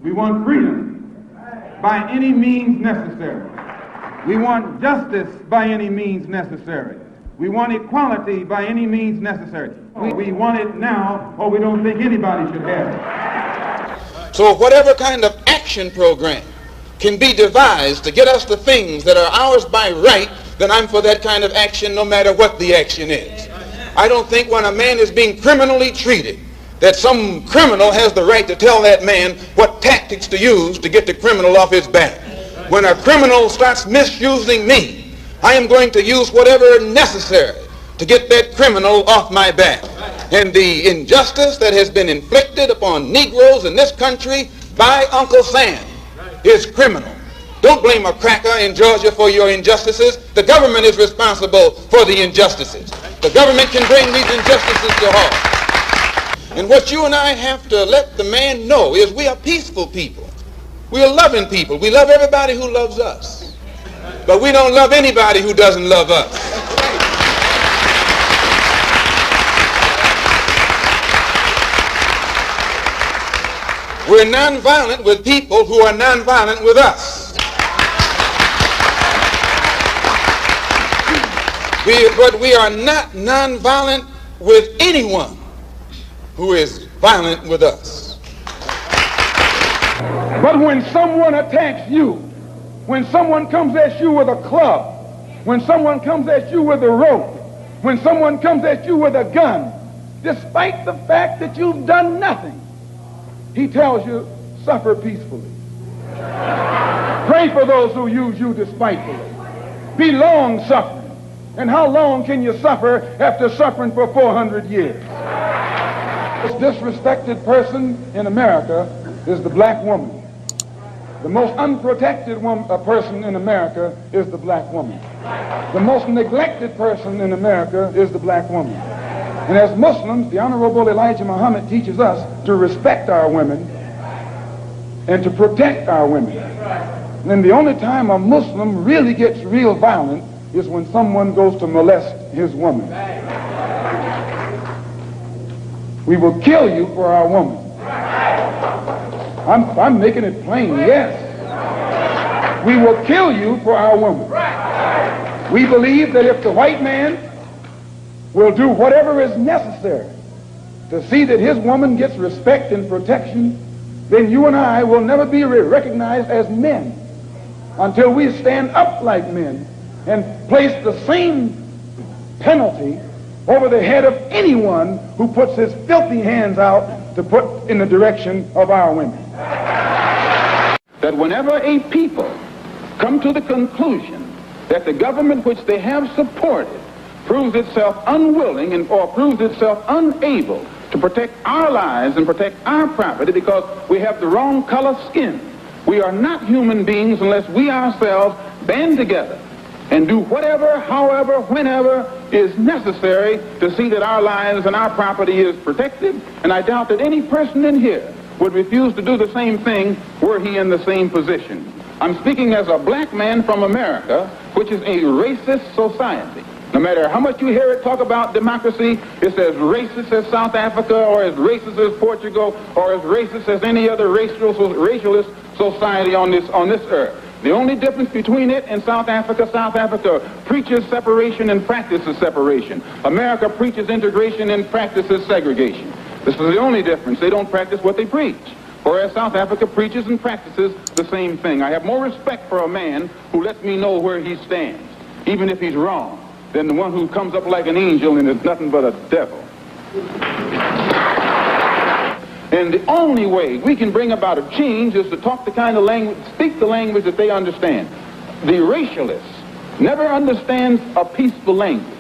We want freedom by any means necessary. We want justice by any means necessary. We want equality by any means necessary. We want it now, or we don't think anybody should have it. So whatever kind of action program can be devised to get us the things that are ours by right, then I'm for that kind of action no matter what the action is. I don't think when a man is being criminally treated that some criminal has the right to tell that man what tactics to use to get the criminal off his back. When a criminal starts misusing me, I am going to use whatever necessary to get that criminal off my back. And the injustice that has been inflicted upon Negroes in this country by Uncle Sam is criminal. Don't blame a cracker in Georgia for your injustices. The government is responsible for the injustices. The government can bring these injustices to halt. And what you and I have to let the man know is we are peaceful people. We are loving people. We love everybody who loves us. But we don't love anybody who doesn't love us. We're nonviolent with people who are nonviolent with us. But we are not nonviolent with anyone who is violent with us. But when someone attacks you, when someone comes at you with a club, when someone comes at you with a rope, when someone comes at you with a gun, despite the fact that you've done nothing, he tells you, suffer peacefully. Pray for those who use you despitefully. Be long-suffering. And how long can you suffer after suffering for 400 years? The most disrespected person in America is the black woman. The most unprotected person in America is the black woman. The most neglected person in America is the black woman. And as Muslims, the Honorable Elijah Muhammad teaches us to respect our women and to protect our women. And the only time a Muslim really gets real violent is when someone goes to molest his woman. We will kill you for our woman. I'm making it plain, yes. We will kill you for our woman. We believe that if the white man will do whatever is necessary to see that his woman gets respect and protection, then you and I will never be recognized as men until we stand up like men and place the same penalty over the head of anyone who puts his filthy hands out to put in the direction of our women. That whenever a people come to the conclusion that the government which they have supported proves itself unwilling or proves itself unable to protect our lives and protect our property because we have the wrong color skin, we are not human beings unless we ourselves band together and do whatever, however, whenever is necessary to see that our lives and our property is protected. And I doubt that any person in here would refuse to do the same thing were he in the same position. I'm speaking as a black man from America, which is a racist society. No matter how much you hear it talk about democracy, it's as racist as South Africa or as racist as Portugal or as racist as any other racialist society on this earth. The only difference between it and South Africa preaches separation and practices separation. America preaches integration and practices segregation. This is the only difference. They don't practice what they preach. Whereas South Africa preaches and practices the same thing. I have more respect for a man who lets me know where he stands, even if he's wrong, than the one who comes up like an angel and is nothing but a devil. And the only way we can bring about a change is to talk the kind of language, speak the language that they understand. The racialist never understands a peaceful language.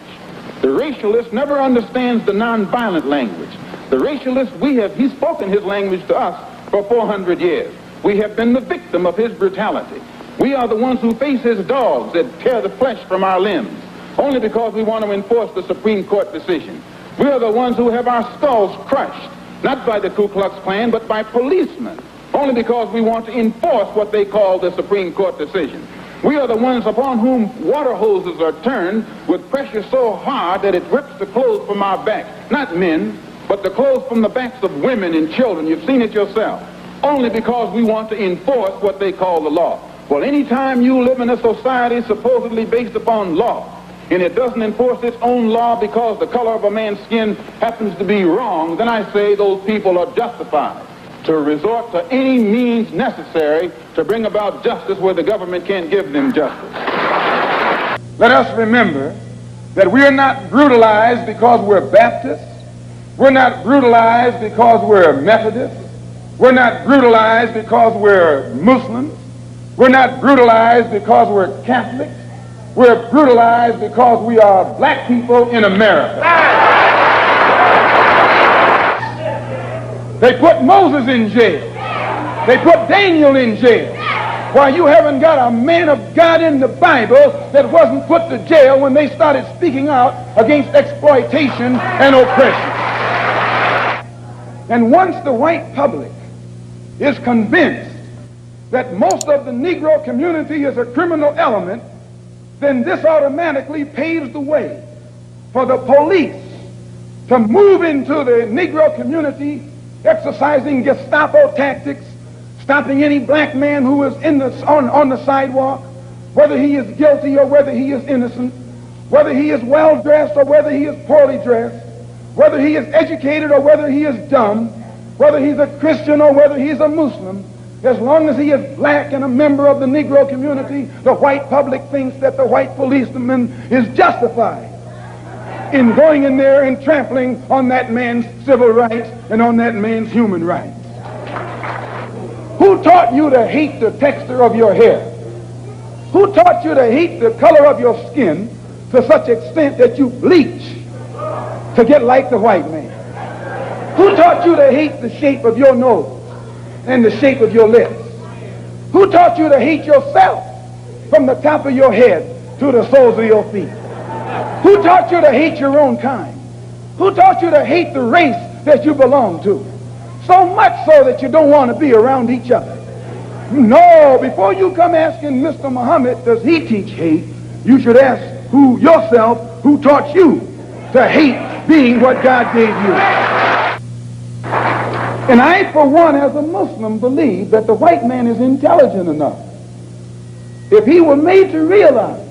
The racialist never understands the nonviolent language. The racialist, he's spoken his language to us for 400 years. We have been the victim of his brutality. We are the ones who face his dogs that tear the flesh from our limbs, only because we want to enforce the Supreme Court decision. We are the ones who have our skulls crushed, not by the Ku Klux Klan, but by policemen, only because we want to enforce what they call the Supreme Court decision. We are the ones upon whom water hoses are turned with pressure so hard that it rips the clothes from our backs. Not men, but the clothes from the backs of women and children. You've seen it yourself. only because we want to enforce what they call the law. Well, anytime you live in a society supposedly based upon law, and it doesn't enforce its own law because the color of a man's skin happens to be wrong, then I say those people are justified to resort to any means necessary to bring about justice where the government can't give them justice. Let us remember that we are not brutalized because we're Baptists. We're not brutalized because we're Methodists. We're not brutalized because we're Muslims. We're not brutalized because we're Catholics. We're brutalized because we are black people in America. They put Moses in jail. They put Daniel in jail. Why, you haven't got a man of God in the Bible that wasn't put to jail when they started speaking out against exploitation and oppression. And once the white public is convinced that most of the Negro community is a criminal element, then this automatically paves the way for the police to move into the Negro community, exercising Gestapo tactics, stopping any black man who is on the sidewalk, whether he is guilty or whether he is innocent, whether he is well-dressed or whether he is poorly dressed, whether he is educated or whether he is dumb, whether he's a Christian or whether he's a Muslim. As long as he is black and a member of the Negro community, the white public thinks that the white policeman is justified in going in there and trampling on that man's civil rights and on that man's human rights. Who taught you to hate the texture of your hair? Who taught you to hate the color of your skin to such extent that you bleach to get like the white man? Who taught you to hate the shape of your nose and the shape of your lips? Who taught you to hate yourself from the top of your head to the soles of your feet? Who taught you to hate your own kind? Who taught you to hate the race that you belong to? So much so that you don't want to be around each other. No, before you come asking Mr. Muhammad, does he teach hate, you should ask yourself who taught you to hate being what God gave you. And I, for one, as a Muslim, believe that the white man is intelligent enough. If he were made to realize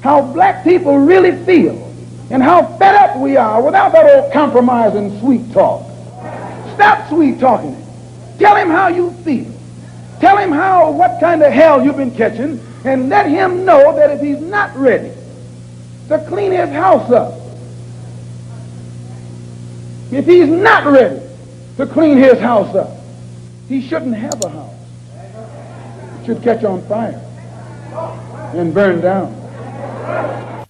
how black people really feel and how fed up we are without that old compromising sweet talk. Stop sweet talking him. Tell him how you feel. Tell him what kind of hell you've been catching, and let him know that if he's not ready to clean his house up, if he's not ready to clean his house up, he shouldn't have a house. It should catch on fire and burn down.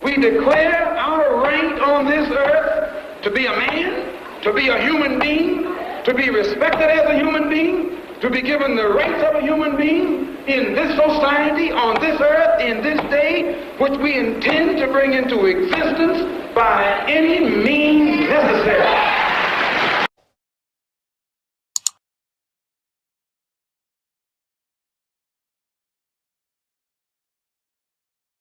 We declare our right on this earth to be a man, to be a human being, to be respected as a human being, to be given the rights of a human being in this society, on this earth, in this day, which we intend to bring into existence by any means necessary.